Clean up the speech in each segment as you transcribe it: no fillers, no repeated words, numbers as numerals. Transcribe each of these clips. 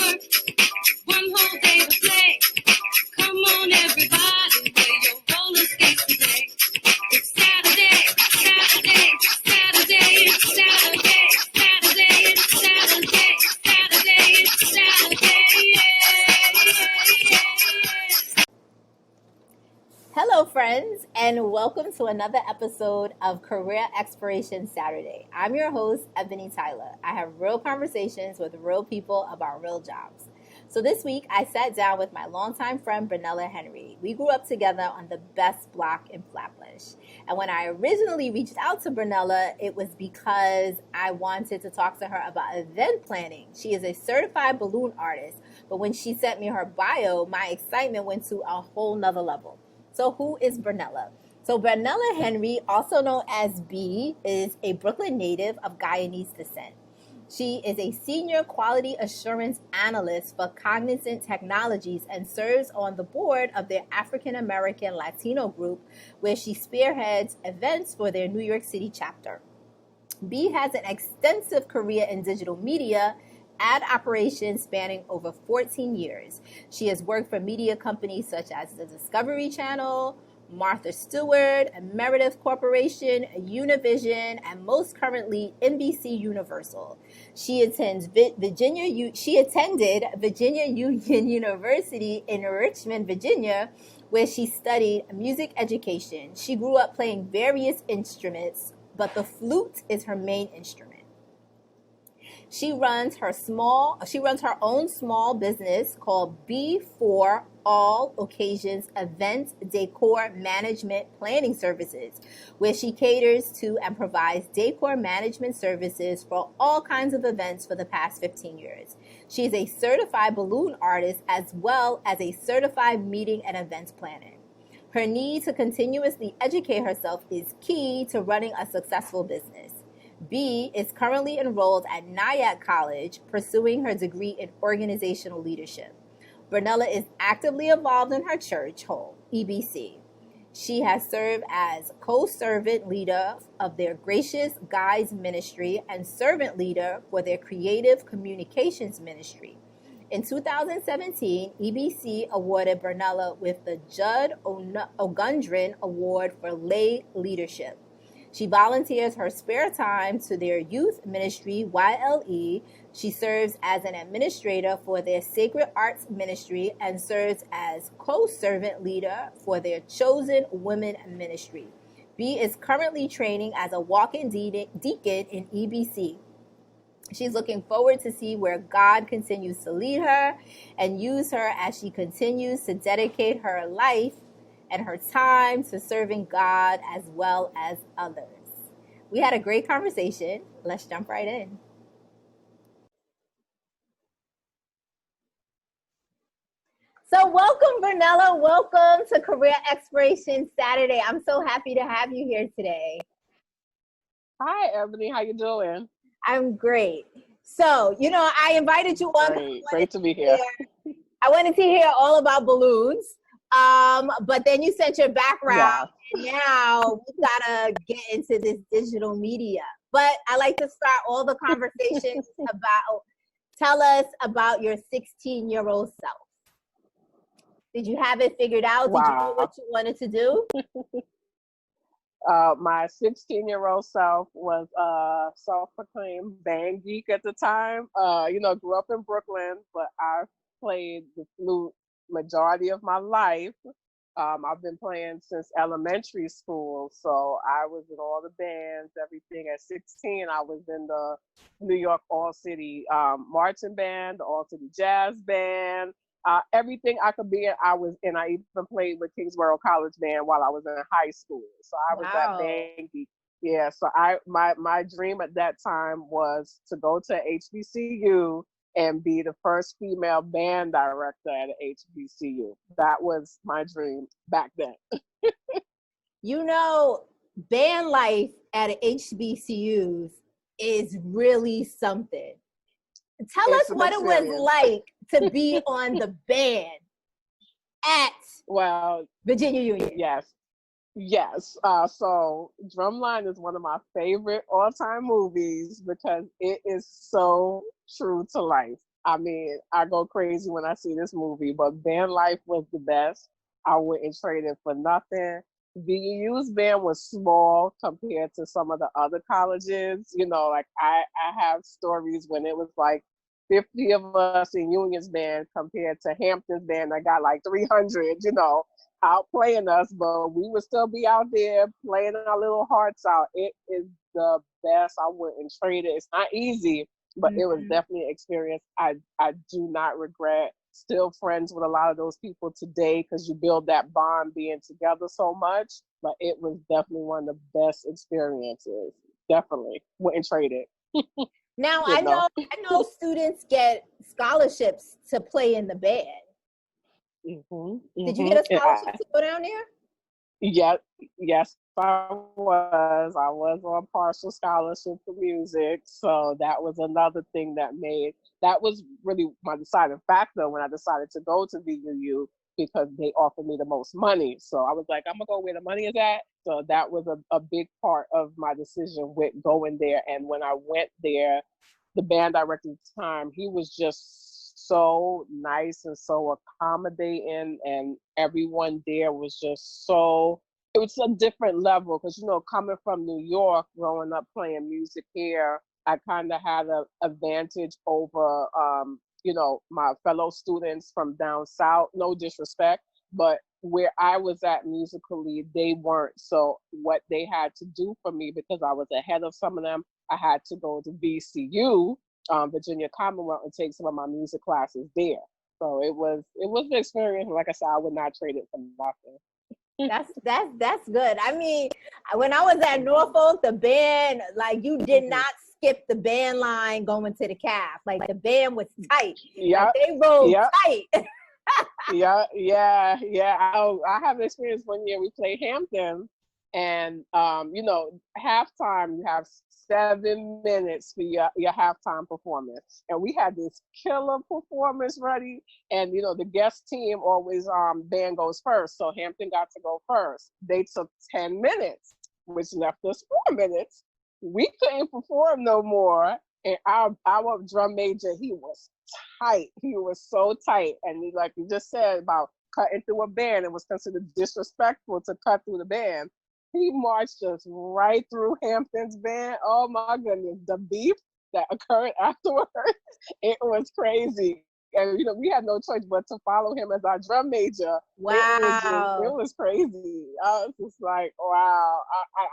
work, one whole day to play. Come on, everybody, wear your roller skates today. It's Saturday, Saturday, Saturday, it's Saturday, Saturday, it's Saturday, Saturday, it's Saturday, yeah. Hello, friends, and welcome to another episode of Career Exploration Saturday. I'm your host, Ebony Tyler. I have real conversations with real people about real jobs. So this week, I sat down with my longtime friend, Bernella Henry. We grew up together on the best block in Flatbush. And when I originally reached out to Bernella, it was because I wanted to talk to her about event planning. She is a certified balloon artist, but when she sent me her bio, my excitement went to a whole nother level. So who is Bernella? So Bernella Henry, also known as B, is a Brooklyn native of Guyanese descent. She is a senior quality assurance analyst for Cognizant Technologies and serves on the board of their African American Latino group, where she spearheads events for their New York City chapter. B has an extensive career in digital media, ad operations spanning over 14 years. She has worked for media companies such as the Discovery Channel, Martha Stewart, Meredith Corporation, Univision, and most currently NBC Universal. She attended Virginia Union University in Richmond, Virginia, where she studied music education. She grew up playing various instruments, but the flute is her main instrument. She runs her own small business called B for All Occasions Events Decor Management Planning Services, where she caters to and provides decor management services for all kinds of events for the past 15 years. She is a certified balloon artist as well as a certified meeting and events planner. Her need to continuously educate herself is key to running a successful business. B is currently enrolled at Nyack College, pursuing her degree in organizational leadership. Bernella is actively involved in her church home, EBC. She has served as co-servant leader of their Gracious Guides Ministry and servant leader for their Creative Communications Ministry. In 2017, EBC awarded Bernella with the Judd Ogundren Award for Lay Leadership. She volunteers her spare time to their youth ministry, YLE. She serves as an administrator for their Sacred Arts Ministry and serves as co-servant leader for their Chosen Women Ministry. B is currently training as a walk-in deacon in EBC. She's looking forward to see where God continues to lead her and use her as she continues to dedicate her life and her time to serving God as well as others. We had a great conversation. Let's jump right in. So welcome, Bernella. Welcome to Career Exploration Saturday. I'm so happy to have you here today. Hi, Ebony. How you doing? I'm great. So, I invited you on. Great to be here. I wanted to hear all about balloons. But then you sent your background, and now we gotta get into this digital media. But I like to start all the conversations tell us about your 16-year-old self. Did you have it figured out? Wow. Did you know what you wanted to do? My 16-year-old self was a self-proclaimed band geek at the time. Grew up in Brooklyn, but I played the flute majority of my life. I've been playing since elementary school, so I was in all the bands, everything. At 16, I was in the New York All-City Marching Band, the All-City Jazz Band, everything I could be in, I was in. I even played with Kingsborough College Band while I was in high school, so I was that band geek. Yeah, so my dream at that time was to go to HBCU and be the first female band director at HBCU. That was my dream back then. Band life at HBCUs is really something. Tell us what it was like to be on the band at Virginia Union. Yes. So Drumline is one of my favorite all-time movies because it is so true to life. I mean, I go crazy when I see this movie, but band life was the best. I wouldn't trade it for nothing. VU's band was small compared to some of the other colleges. You know, like I have stories when it was like 50 of us in Union's band compared to Hampton's band that got like 300, you know, outplaying us, but we would still be out there playing our little hearts out. It is the best. I wouldn't trade it. It's not easy, but it was Mhm. definitely an experience I do not regret. Still friends with a lot of those people today because you build that bond being together so much. But it was definitely one of the best experiences. Definitely wouldn't trade it. Now You know. I know students get scholarships to play in the band. Hmm. Did you get a And scholarship to go down there? yeah, yes, I was. I was on partial scholarship for music, so that was another thing that was really my deciding factor when I decided to go to VUU because they offered me the most money. So I was like, I'm gonna go where the money is at. So that was a big part of my decision with going there. And when I went there, the band director at the time, he was just so nice and so accommodating, and everyone there was just so. It was a different level because you know, coming from New York, growing up playing music here, I kind of had an advantage over, you know, my fellow students from down south. No disrespect, but where I was at musically, they weren't. So what they had to do for me, because I was ahead of some of them, I had to go to VCU, Virginia Commonwealth, and take some of my music classes there. So it was an experience. Like I said, I would not trade it for nothing. That's good. I mean, when I was at Norfolk, the band, like, you did Hmm. not skip the band line going to the calf. Like, the band was tight. Like, Yep, they rolled yep, tight. yeah. I have experience one year we played Hampton, and you know, halftime you have 7 minutes for your halftime performance, and we had this killer performance ready, and you know the guest team always band goes first, so Hampton got to go first. They took 10 minutes, which left us 4 minutes. We couldn't perform no more, and our drum major, he was tight. He was so tight. And he, like you just said about cutting through a band, it was considered disrespectful to cut through the band. He marched us right through Hampton's band. Oh my goodness. The beef that occurred afterwards, it was crazy. And you know, we had no choice but to follow him as our drum major. It Wow. was crazy. I was just like, wow.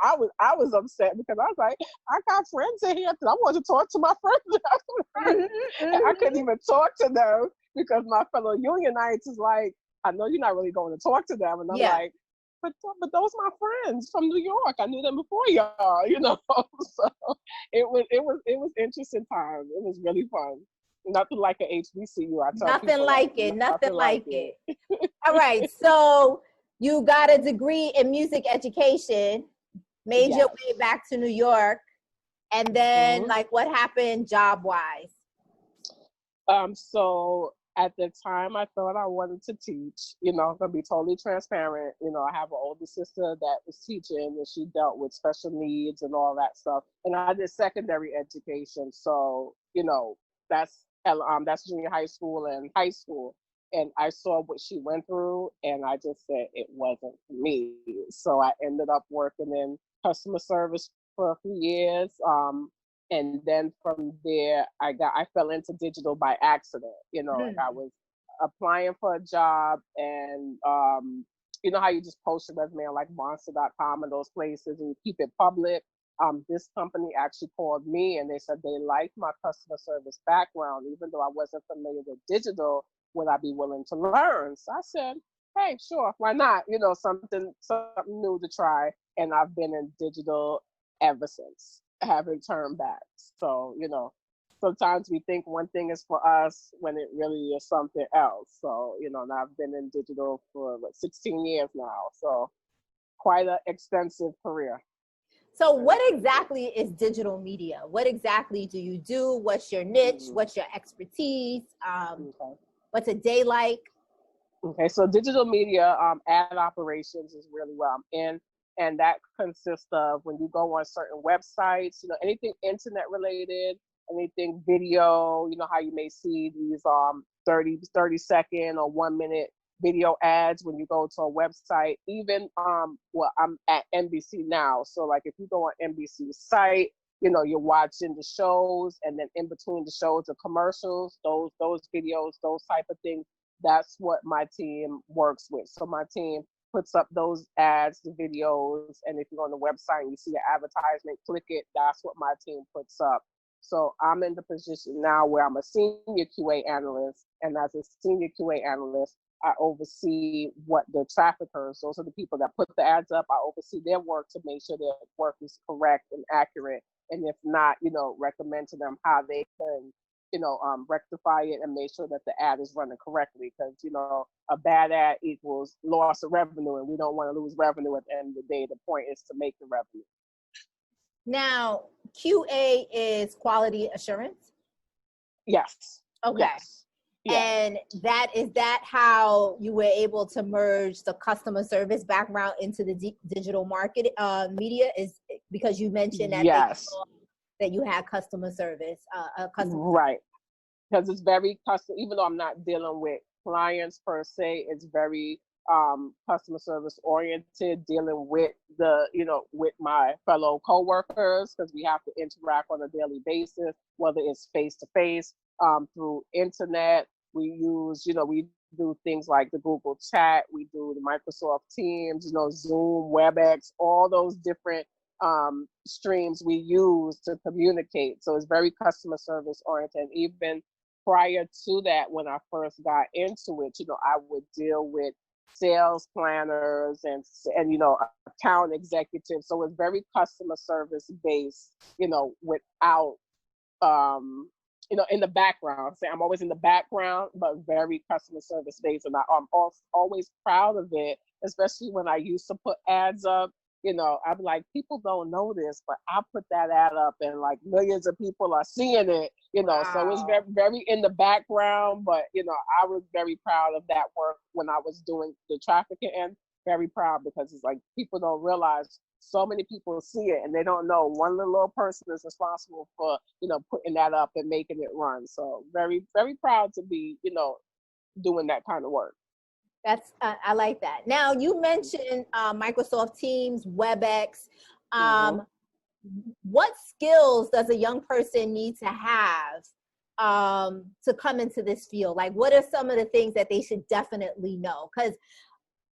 I was upset because I was like, I got friends in Hampton. I want to talk to my friends. Mhm, And I couldn't mhm. even talk to them because my fellow Unionites is like, I know you're not really going to talk to them. And I'm Yeah. like, but those are my friends from New York. I knew them before y'all, you know. So it was interesting time. It was really fun. Nothing like an HBCU. I tell Nothing people that. like it. Nothing Nothing like like it. it. All right. So you got a degree in music education, made your Yes. way back to New York, and then, Hmm. like, what happened job wise? So at the time, I thought I wanted to teach. You know, I'm gonna be totally transparent. You know, I have an older sister that was teaching, and she dealt with special needs and all that stuff. And I did secondary education, so you know, that's junior high school and high school. And I saw what she went through, and I just said it wasn't for me. So I ended up working in customer service for a few years. And then from there I fell into digital by accident. You know, like I Hmm. was applying for a job, and you know how you just post your resume on like monster.com and those places and you keep it public. This company actually called me and they said they liked my customer service background, even though I wasn't familiar with digital. Would I be willing to learn? So I said, hey, sure, why not? You know, something new to try. And I've been in digital ever since. I haven't turned back. So, you know, sometimes we think one thing is for us when it really is something else. So, you know, and I've been in digital for 16 years now. So, quite an extensive career. So, what exactly is digital media? What exactly do you do? What's your niche? Mhm. What's your expertise? Okay. What's a day like? Okay, so digital media ad operations is really what I'm in, and that consists of when you go on certain websites, you know, anything internet related, anything video, you know how you may see these 30-second or 1 minute video ads when you go to a website. Even well, I'm at NBC now, so like if you go on NBC's site, you know, you're watching the shows, and then in between the shows, the commercials, those videos, those type of things. That's what my team works with. So my team puts up those ads, the videos, and if you're on the website and you see the advertisement, click it. That's what my team puts up. So I'm in the position now where I'm a senior QA analyst, and as a senior QA analyst, I oversee what the traffickers, those are the people that put the ads up, I oversee their work to make sure their work is correct and accurate. And if not, you know, recommend to them how they can, you know, rectify it and make sure that the ad is running correctly. Because, you know, a bad ad equals loss of revenue, and we don't want to lose revenue at the end of the day. The point is to make the revenue. Now, QA is quality assurance? Yes. Okay. Yes. Yeah. And is that how you were able to merge the customer service background into the digital market media? Is because you mentioned that yes. that you had customer service, right? Because it's very custom. Even though I'm not dealing with clients per se, it's very customer service oriented. Dealing with with my fellow coworkers, because we have to interact on a daily basis, whether it's face to face, through internet. We use, we do things like the Google Chat, we do the Microsoft Teams, Zoom, WebEx, all those different streams we use to communicate. So it's very customer service oriented. Even prior to that, when I first got into it, I would deal with sales planners and account executives. So it's very customer service based, without in the background. So I'm always in the background, but very customer service based. And I'm always proud of it, especially when I used to put ads up. I'm like, people don't know this, but I put that ad up and like millions of people are seeing it, Wow. So it's very, very in the background, but, I was very proud of that work when I was doing the trafficking end. Very proud, because it's like, people don't realize so many people see it and they don't know one little person is responsible for, putting that up and making it run. So very, very proud to be, doing that kind of work. That's I like that. Now you mentioned Microsoft Teams, WebEx. What skills does a young person need to have to come into this field? Like, what are some of the things that they should definitely know? Because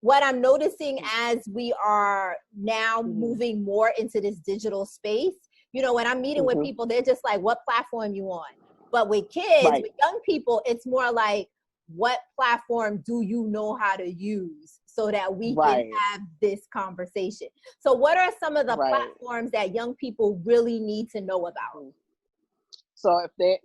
what I'm noticing as we are now moving more into this digital space, when I'm meeting with people, they're just like, what platform you on? But with kids, Right. with young people, it's more like, what platform do you know how to use so that we can have this conversation? So what are some of the platforms that young people really need to know about? So if they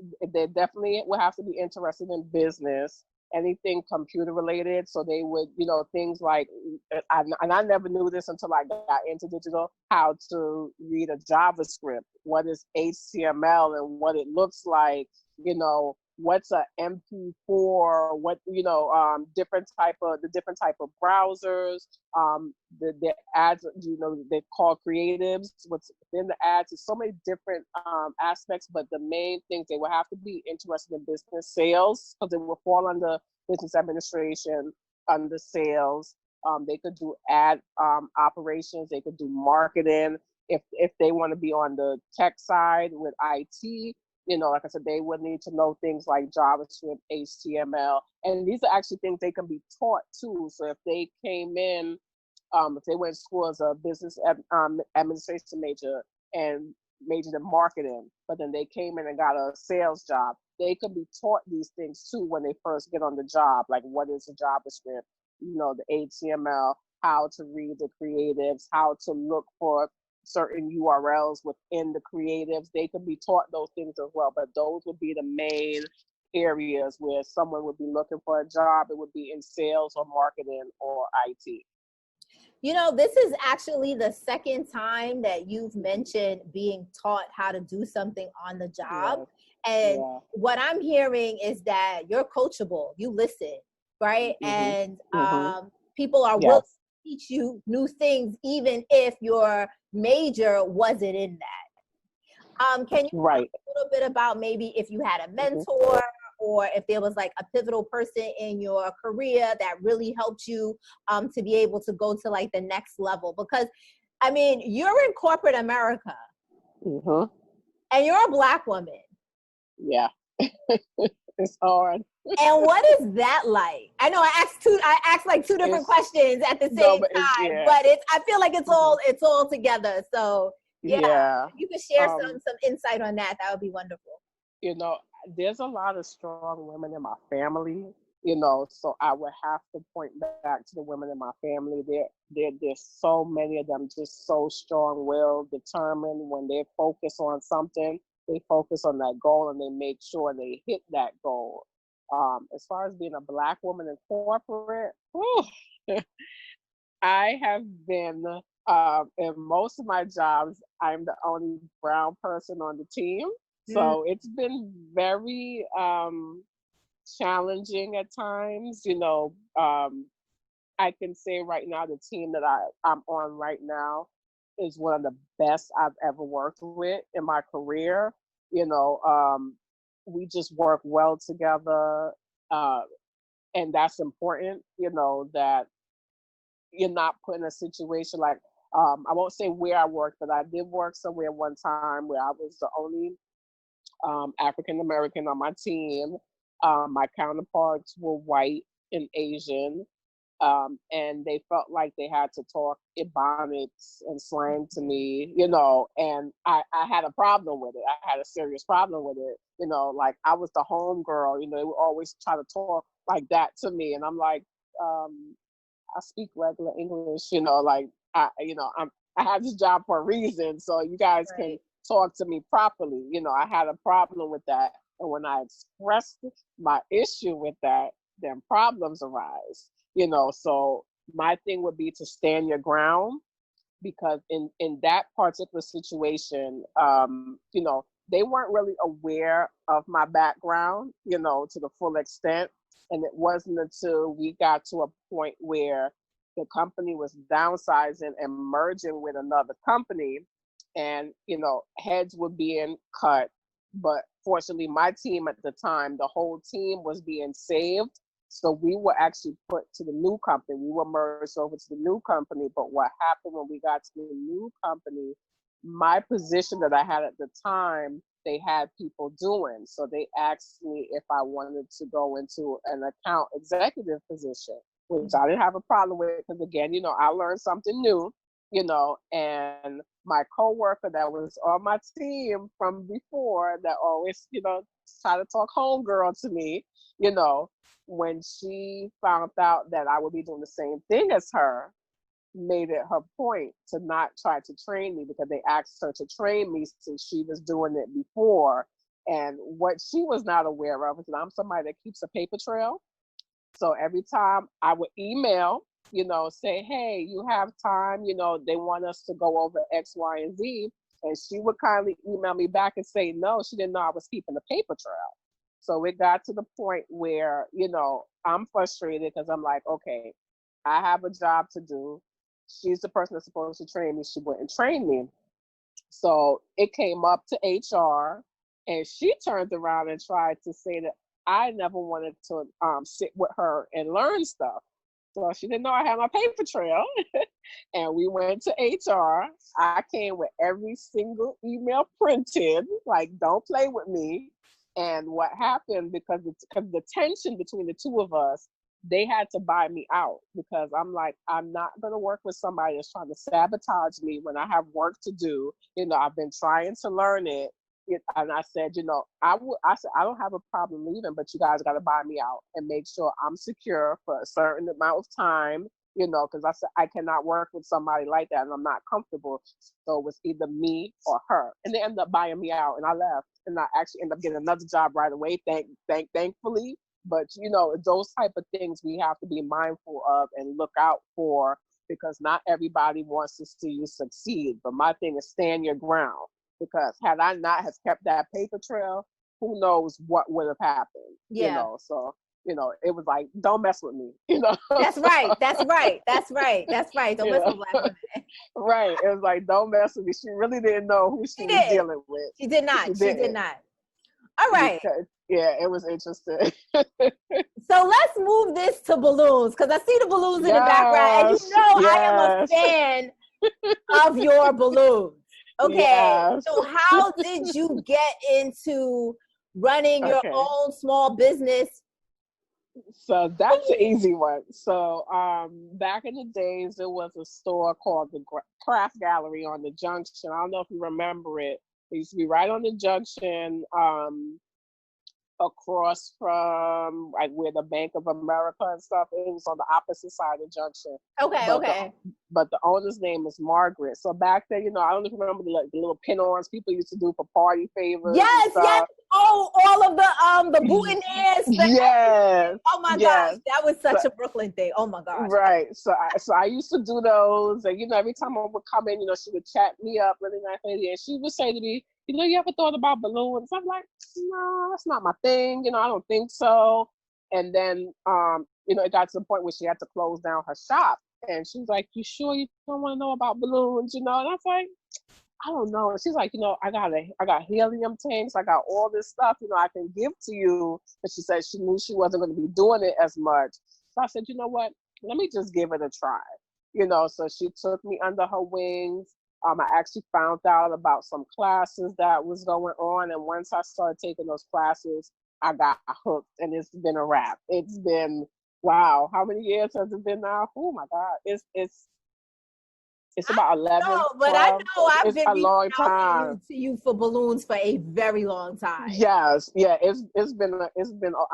definitely will have to be interested in business, anything computer related. So they would, things like, and I never knew this until I got into digital, how to read a JavaScript, what is HTML and what it looks like, what's a MP4, what, different type of browsers, the ads, they call creatives, what's in the ads. There's so many different aspects, but the main things, they will have to be interested in business sales, because it will fall under business administration, under sales. They could do ad operations, they could do marketing. If they want to be on the tech side with IT, like I said, they would need to know things like JavaScript, HTML, and these are actually things they can be taught too. So if they came in, if they went to school as a business administration major and majored in marketing, but then they came in and got a sales job, they could be taught these things too when they first get on the job, like what is a JavaScript, the HTML, how to read the creatives, how to look for certain URLs within the creatives. They could be taught those things as well, but those would be the main areas where someone would be looking for a job. It would be in sales or marketing or IT. This is actually the second time that you've mentioned being taught how to do something on the job. And what I'm hearing is that you're coachable, you listen, right? And people are willing to teach you new things, even if your major wasn't in that. Can you talk Right. a little bit about maybe if you had a Mm-hmm. mentor or if there was like a pivotal person in your career that really helped you to be able to go to like the next level? Because I mean, you're in corporate America Mm-hmm. and you're a Black woman. Yeah. It's hard. And what is that like? I know I asked like two different It's questions at the no, same but it's time, yeah. but I feel like Mhm. it's all together. So yeah, Yeah. if you could share Um, some insight on that, that would be wonderful. you know, there's a lot of strong women in my family, so I would have to point back to the women in my family. There's so many of them just so strong-willed, determined. When they focus on something, they focus on that goal and they make sure they hit that goal. As far as being a Black woman in corporate, whew, I have been in most of my jobs, I'm the only brown person on the team. Mm, So it's been very challenging at times. I can say right now the team that I'm on right now is one of the best I've ever worked with in my career. You know, um, we just work well together. Uh, and that's important, that you're not put in a situation like I won't say where I worked, but I did work somewhere one time where I was the only African American on my team. My counterparts were white and Asian, and they felt like they had to talk Ebonics and slang to me, and I had a problem with it. I had a serious problem with it, like I was the home girl, they would always try to talk like that to me, and I'm like, um, I speak regular English, like I have this job for a reason, so you guys can right. talk to me properly. I had a problem with that, and when I expressed my issue with that, then problems arise. So my thing would be to stand your ground, because in that particular situation, they weren't really aware of my background, to the full extent. And it wasn't until we got to a point where the company was downsizing and merging with another company, and heads were being cut. But fortunately, my team at the time, the whole team was being saved, so we were actually put to the new company. We were merged over to the new company. But what happened when we got to the new company, my position that I had at the time, they had people doing. So they asked me if I wanted to go into an account executive position, which I didn't have a problem with, because again, I learned something new, and my coworker that was on my team from before, that always, try to talk homegirl to me, you know, when she found out that I would be doing the same thing as her, made it her point to not try to train me, because they asked her to train me since she was doing it before. And what she was not aware of is that I'm somebody that keeps a paper trail. So every time I would email, say, hey, you have time, they want us to go over X, Y, and Z. And she would kindly email me back and say, no, she didn't know I was keeping a paper trail. So it got to the point where, I'm frustrated, because I'm like, okay, I have a job to do. She's the person that's supposed to train me. She wouldn't train me. So it came up to HR, and she turned around and tried to say that I never wanted to sit with her and learn stuff. So she didn't know I had my paper trail. And we went to HR. I came with every single email printed, like, don't play with me. And what happened, because the tension between the two of us, they had to buy me out, because I'm like, I'm not going to work with somebody that's trying to sabotage me when I have work to do. I've been trying to learn it. And I said, I said, I don't have a problem leaving, but you guys got to buy me out and make sure I'm secure for a certain amount of time, because I said, I cannot work with somebody like that and I'm not comfortable. So it was either me or her. And they ended up buying me out, and I left, and I actually ended up getting another job right away. Thankfully. But, those type of things we have to be mindful of and look out for, because not everybody wants to see you succeed. But my thing is, stand your ground, because had I not have kept that paper trail, who knows what would have happened, Yeah. So it was like, don't mess with me, you know. That's right. That's right. That's right. That's right. Don't mess Yeah. with Black women. Right. It was like, don't mess with me. She really didn't know who she was did. dealing with. She did not. She She did didn't. not. All right. Because, yeah, it was interesting. So let's move this to balloons, because I see the balloons in the background, and you Yes, know I am a yes, fan of your balloons. Okay. yes. So how did you get into running your Okay. own small business? So that's an easy one. So back in the days, there was a store called the Craft Gallery on the Junction. I don't know if you remember it. It used to be right on the Junction, across from like where the Bank of America and stuff. It was on the opposite side of the Junction. Okay, But okay. but the owner's name is Margaret. So back then, I don't know if you remember the little pin-ons people used to do for party favors. Yes, and stuff. yes. Oh, all of the boutonnieres. Yes. Oh my yes. gosh, that was such a Brooklyn thing. Oh my gosh. Right. So I used to do those, and every time I would come in, she would chat me up, really nice lady, and she would say to me, you ever thought about balloons? I'm like, no, that's not my thing. I don't think so. And then, it got to the point where she had to close down her shop, and she was like, you sure you don't want to know about balloons? And I was like, I don't know. And she's like, I got helium tanks. I got all this stuff, I can give to you. But she said she knew she wasn't going to be doing it as much. So I said, you know what? Let me just give it a try. So she took me under her wings. I actually found out about some classes that was going on. And once I started taking those classes, I got hooked, and it's been a wrap. It's been, wow. How many years has it been now? Oh my God. It's about 11. No, but 12. I know I've It's been a reaching long out time. to you for balloons for a very long time. Yes, yeah. It's been I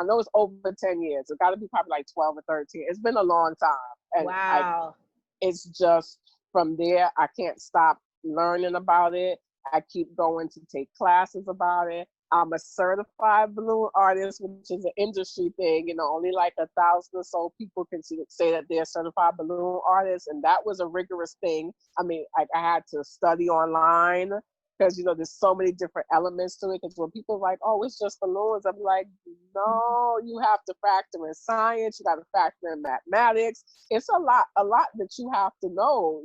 know it's over 10 years. It's got to be probably like 12 or 13. It's been a long time. And wow. It's just from there, I can't stop learning about it. I keep going to take classes about it. I'm a certified balloon artist, which is an industry thing. Only like 1,000 or so people can say that they're certified balloon artists. And that was a rigorous thing. I mean, I had to study online because, there's so many different elements to it. Because when people are like, oh, it's just balloons, I'm like, no, you have to factor in science. You got to factor in mathematics. It's a lot that you have to know,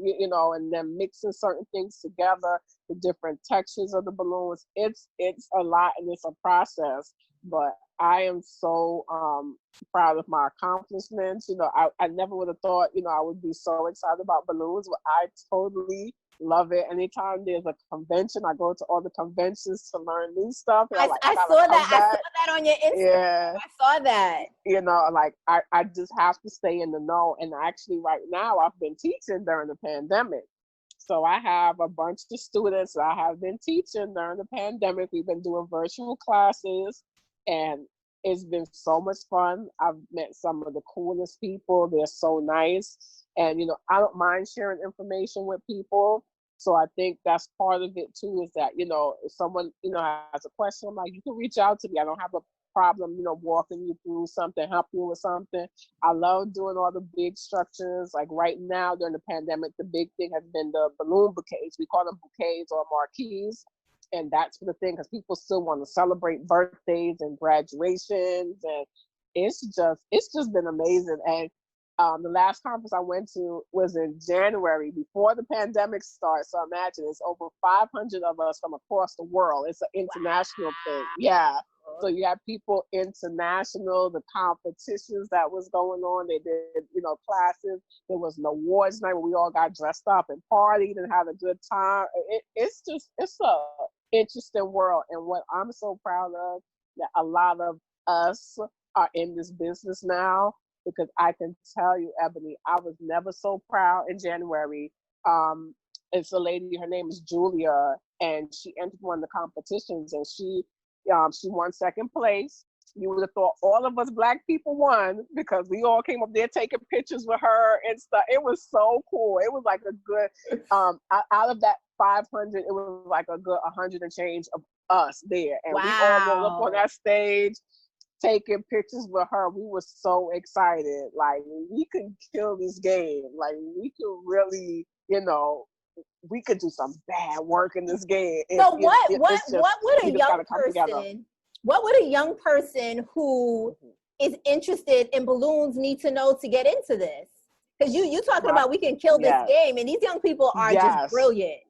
and then mixing certain things together, the different textures of the balloons. It's a lot, and it's a process. But I am so proud of my accomplishments. I never would have thought, I would be so excited about balloons, but I totally love it. Anytime there's a convention, I go to all the conventions to learn new stuff. I saw that. I saw that on your Instagram. Yeah. I saw that. I just have to stay in the know. And actually right now I've been teaching during the pandemic. So I have a bunch of students that I have been teaching during the pandemic. We've been doing virtual classes, and it's been so much fun. I've met some of the coolest people. They're so nice. And, I don't mind sharing information with people. So I think that's part of it too, is that, if someone, has a question, I'm like, you can reach out to me. I don't have a problem, walking you through something, help you with something. I love doing all the big structures. Like right now during the pandemic, the big thing has been the balloon bouquets. We call them bouquets or marquees. And that's the thing, because people still want to celebrate birthdays and graduations. And it's just been amazing. And the last conference I went to was in January before the pandemic started. So imagine it's over 500 of us from across the world. It's an international thing. Yeah. So you have people international, the competitions that was going on. They did, classes. There was an awards night where we all got dressed up and partied and had a good time. It's a interesting world. And what I'm so proud of, that a lot of us are in this business now, because I can tell you, Ebony, I was never so proud in January. It's a lady, her name is Julia, and she entered one of the competitions, and she won second place. You would have thought all of us Black people won, because we all came up there taking pictures with her and stuff. It was so cool. It was like a good, out of that 500, it was like a good 100 and change of us there. And we all rolled up on that stage taking pictures with her. We were so excited. Like, we could kill this game. Like, we could really, we could do some bad work in this game. So what would a young person who is interested in balloons need to know to get into this? Because you talking My, about we can kill this yes, game, and these young people are just yes, brilliant.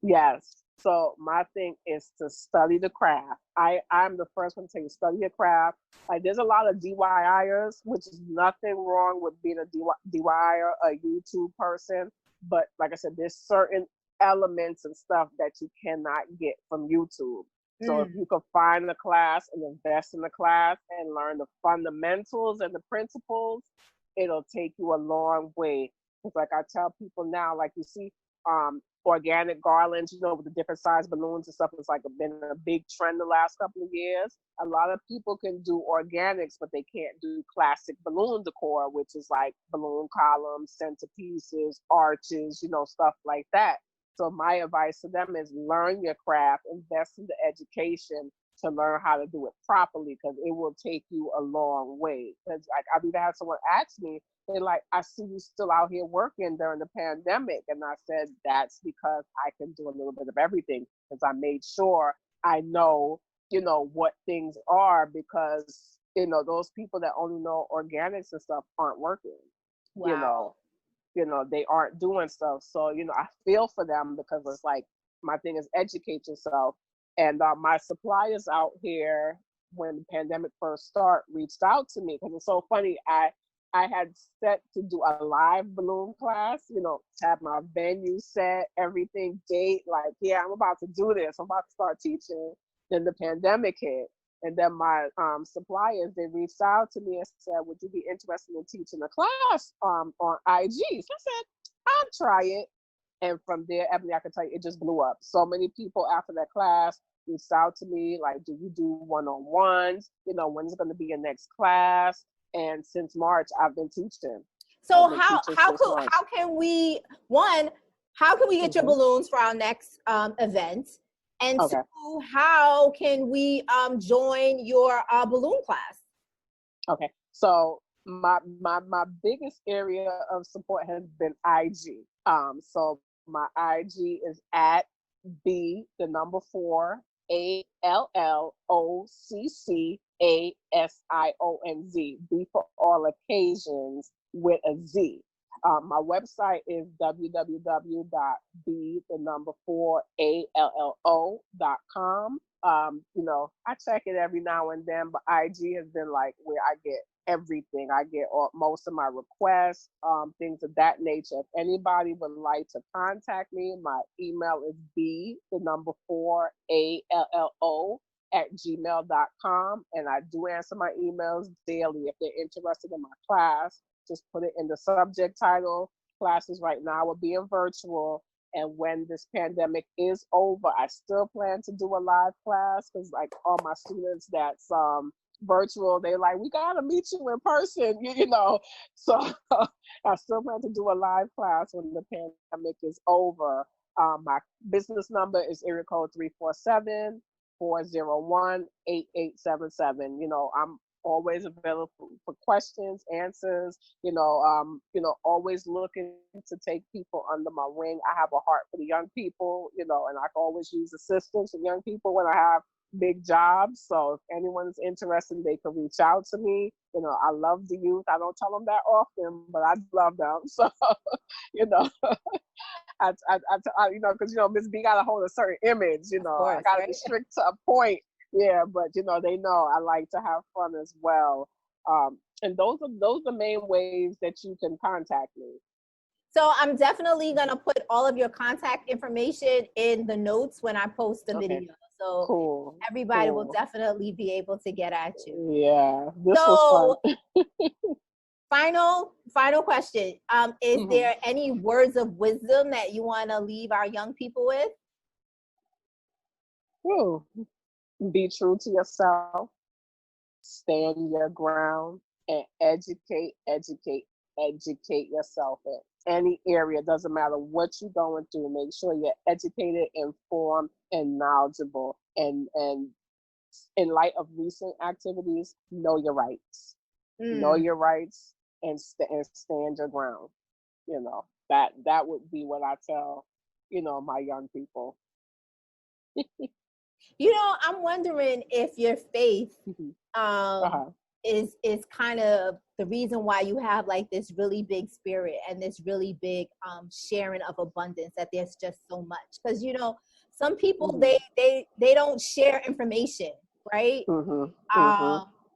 yes. So my thing is to study the craft. I'm the first one to tell you, study your craft. Like there's a lot of DIYers, which is nothing wrong with being a DIYer, a YouTube person. But like I said, there's certain elements and stuff that you cannot get from YouTube. So if you could find a class and invest in the class and learn the fundamentals and the principles, it'll take you a long way. It's like I tell people now, like you see, organic garlands, you know, with the different size balloons and stuff. It's like been a big trend the last couple of years. A lot of people can do organics, but they can't do classic balloon decor, which is like balloon columns, centerpieces, arches, you know, stuff like that. So my advice to them is learn your craft, invest in the education to learn how to do it properly, because it will take you a long way. Because like I've even had someone ask me, they're like, I see you still out here working during the pandemic. And I said, that's because I can do a little bit of everything, because I made sure I know, you know, what things are, because, you know, those people that only know organics and stuff aren't working. Wow. You know, they aren't doing stuff. So, you know, I feel for them, because it's like, my thing is educate yourself. And my suppliers out here, when the pandemic first started, reached out to me, because it's so funny. I had set to do a live balloon class, you know, have my venue set, everything, date, like, yeah, I'm about to do this. I'm about to start teaching. Then the pandemic hit. And then my suppliers, they reached out to me and said, would you be interested in teaching a class on IG? So I said, I'll try it. And from there, Ebony, I can tell you, it just blew up. So many people after that class reached out to me, like, do you do one-on-ones? You know, when's going to be your next class? And since March, I've been teaching. So how can we, one, how can we get your balloons for our next event? And Okay. two, how can we join your balloon class? Okay. So my biggest area of support has been IG. So my IG is at B, the number 4, ALLOCCASIONZ. B for all occasions with a Z. My website is www.b, the number 4, ALLO.com. You know, I check it every now and then, but IG has been like where I get everything. I get most of my requests, things of that nature. If anybody would like to contact me, my email is b, the number 4, ALLO@gmail.com. And I do answer my emails daily. If they're interested in my class, just put it in the subject title. Classes right now are being virtual. And when this pandemic is over, I still plan to do a live class, because like all my students that's virtual, they like, we gotta meet you in person, you know. So I still plan to do a live class when the pandemic is over. My business number is area code 347-401-8877. You know, I'm always available for questions, answers, you know, always looking to take people under my wing. I have a heart for the young people, you know, and I can always use assistance with young people when I have big jobs. So if anyone's interested, they can reach out to me. You know, I love the youth. I don't tell them that often, but I love them. So, you know, you know, because, you know, Miss B got to hold a certain image, you know, course, I got to right? be strict to a point. Yeah, but, you know, they know I like to have fun as well. And those are the main ways that you can contact me. So I'm definitely going to put all of your contact information in the notes when I post the video. So cool. Everybody will definitely be able to get at you. Yeah, this was fun. Final question. Is there any words of wisdom that you want to leave our young people with? Be true to yourself, stand your ground, and educate yourself in any area. Doesn't matter what you're going through. Make sure you're educated, informed, and knowledgeable. And in light of recent activities, know your rights. Know your rights and stand your ground. You know, that would be what I tell, you know, my young people. You know, I'm wondering if your faith is kind of the reason why you have like this really big spirit and this really big sharing of abundance, that there's just so much. Because you know, some people they don't share information, right?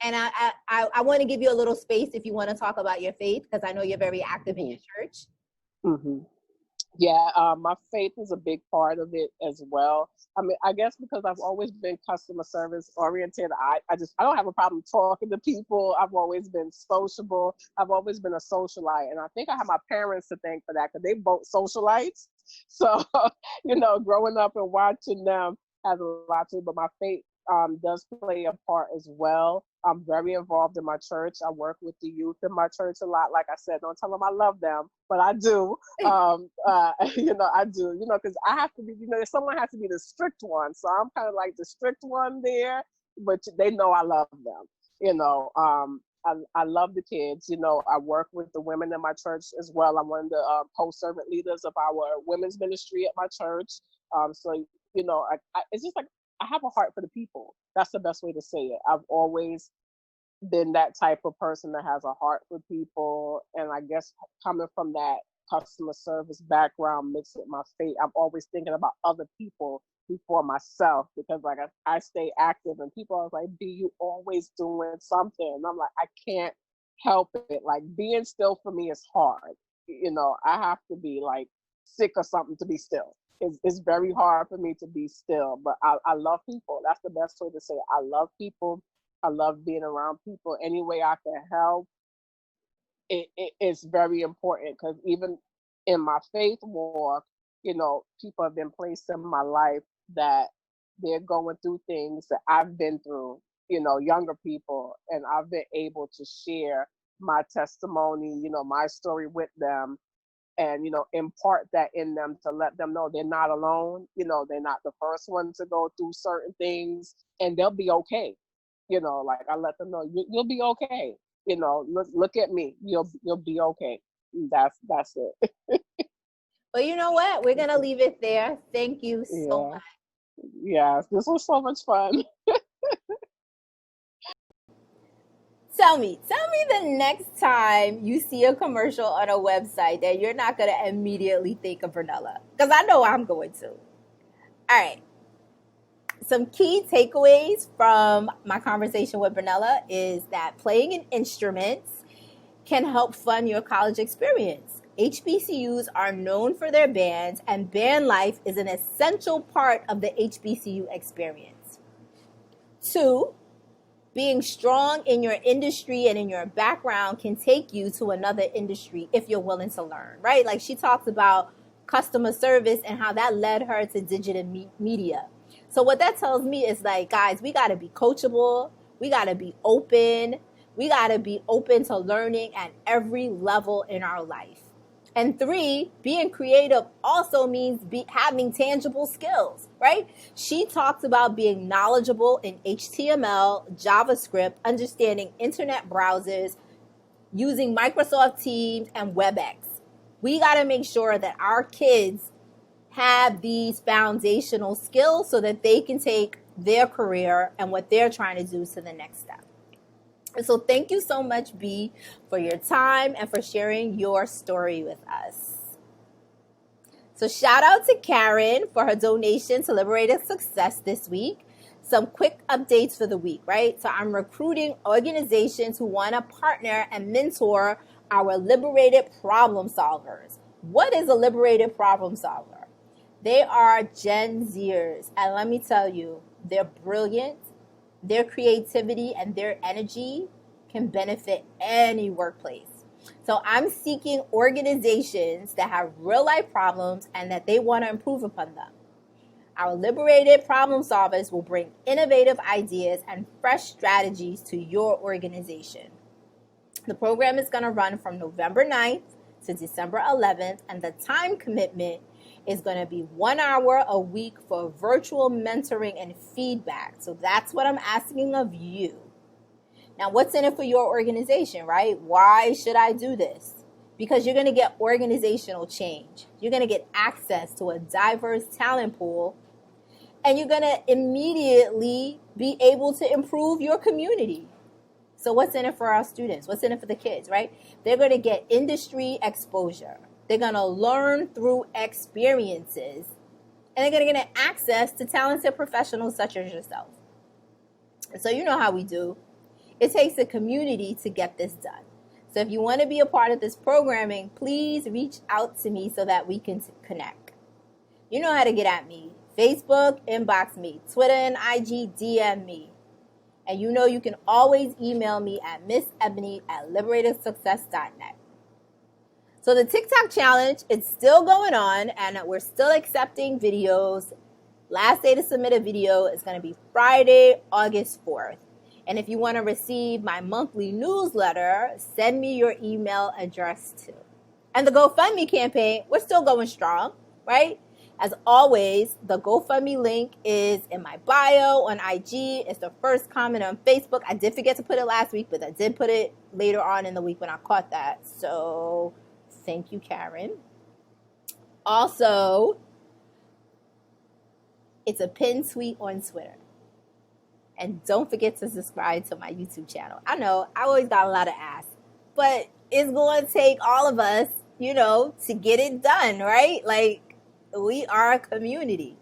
And I want to give you a little space if you want to talk about your faith, because I know you're very active in your church. Yeah, my faith is a big part of it as well. I mean, I guess because I've always been customer service oriented, I don't have a problem talking to people. I've always been sociable. I've always been a socialite. And I think I have my parents to thank for that, because they both socialites. So, you know, growing up and watching them has a lot to do, but my faith does play a part as well. I'm very involved in my church. I work with the youth in my church a lot. Like I said, don't tell them I love them, but I do. You know, I do, you know, because I have to be, you know, someone has to be the strict one. So I'm kind of like the strict one there, but they know I love them. You know, I love the kids. You know, I work with the women in my church as well. I'm one of the co-servant leaders of our women's ministry at my church. So, you know, it's just like, I have a heart for the people. That's the best way to say it. I've always been that type of person that has a heart for people. And I guess coming from that customer service background mixed with my faith, I'm always thinking about other people before myself, because like I stay active, and people are like, B, you always doing something. And I'm like, I can't help it. Like, being still for me is hard. You know, I have to be like sick or something to be still. It's very hard for me to be still, but I love people. That's the best way to say it. I love people. I love being around people. Any way I can help, it's very important, because even in my faith walk, you know, people have been placed in my life that they're going through things that I've been through, you know, younger people, and I've been able to share my testimony, you know, my story with them, and, you know, impart that in them to let them know they're not alone. You know, they're not the first one to go through certain things, and they'll be okay. You know, like I let them know you'll be okay. You know, look at me. You'll be okay. That's it. But you know what? We're gonna leave it there. Thank you so much. Yes, this was so much fun. Tell me the next time you see a commercial on a website that you're not going to immediately think of Bernella. Because I know I'm going to. All right. Some key takeaways from my conversation with Bernella is that playing an instrument can help fund your college experience. HBCUs are known for their bands, and band life is an essential part of the HBCU experience. 2, being strong in your industry and in your background can take you to another industry if you're willing to learn, right? Like she talks about customer service and how that led her to digital media. So what that tells me is like, guys, we got to be coachable. We got to be open. We got to be open to learning at every level in our life. And 3, being creative also means having tangible skills, right? She talks about being knowledgeable in HTML, JavaScript, understanding internet browsers, using Microsoft Teams and WebEx. We got to make sure that our kids have these foundational skills so that they can take their career and what they're trying to do to the next step. And so thank you so much, B, for your time and for sharing your story with us. So shout out to Karen for her donation to Liberated Success this week. Some quick updates for the week, right? So I'm recruiting organizations who want to partner and mentor our liberated problem solvers. What is a liberated problem solver? They are Gen Zers. And let me tell you, they're brilliant. Their creativity and their energy can benefit any workplace. So I'm seeking organizations that have real life problems and that they want to improve upon them. Our liberated problem solvers will bring innovative ideas and fresh strategies to your organization. The program is going to run from November 9th to December 11th, and the time commitment is going to be 1 hour a week for virtual mentoring and feedback. So that's what I'm asking of you. Now, what's in it for your organization, right? Why should I do this? Because you're going to get organizational change. You're going to get access to a diverse talent pool, and you're going to immediately be able to improve your community. So what's in it for our students? What's in it for the kids, right? They're going to get industry exposure. They're going to learn through experiences. And they're going to get access to talented professionals such as yourself. So you know how we do. It takes a community to get this done. So if you want to be a part of this programming, please reach out to me so that we can connect. You know how to get at me. Facebook, inbox me. Twitter and IG, DM me. And you know you can always email me at missebony@liberatedsuccess.net. So the TikTok challenge, it's still going on, and we're still accepting videos. Last day to submit a video is going to be Friday, August 4th. And if you want to receive my monthly newsletter, send me your email address too. And the GoFundMe campaign, we're still going strong, right? As always, the GoFundMe link is in my bio on IG. It's the first comment on Facebook. I did forget to put it last week, but I did put it later on in the week when I caught that. So thank you, Karen. Also, it's a pinned tweet on Twitter. And don't forget to subscribe to my YouTube channel. I know I always got a lot of asks, but it's going to take all of us, to get it done, right? Like, we are a community.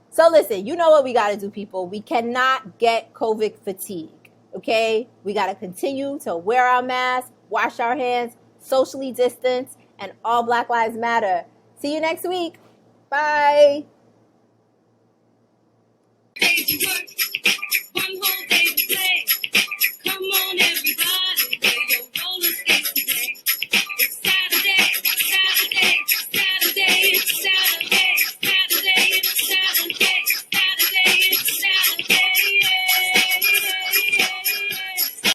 So listen, you know what we got to do, people. We cannot get COVID fatigue, okay? We got to continue to wear our masks, wash our hands, socially distance, and all Black Lives Matter. See you next week. Bye. One whole day to play. Come on, everybody.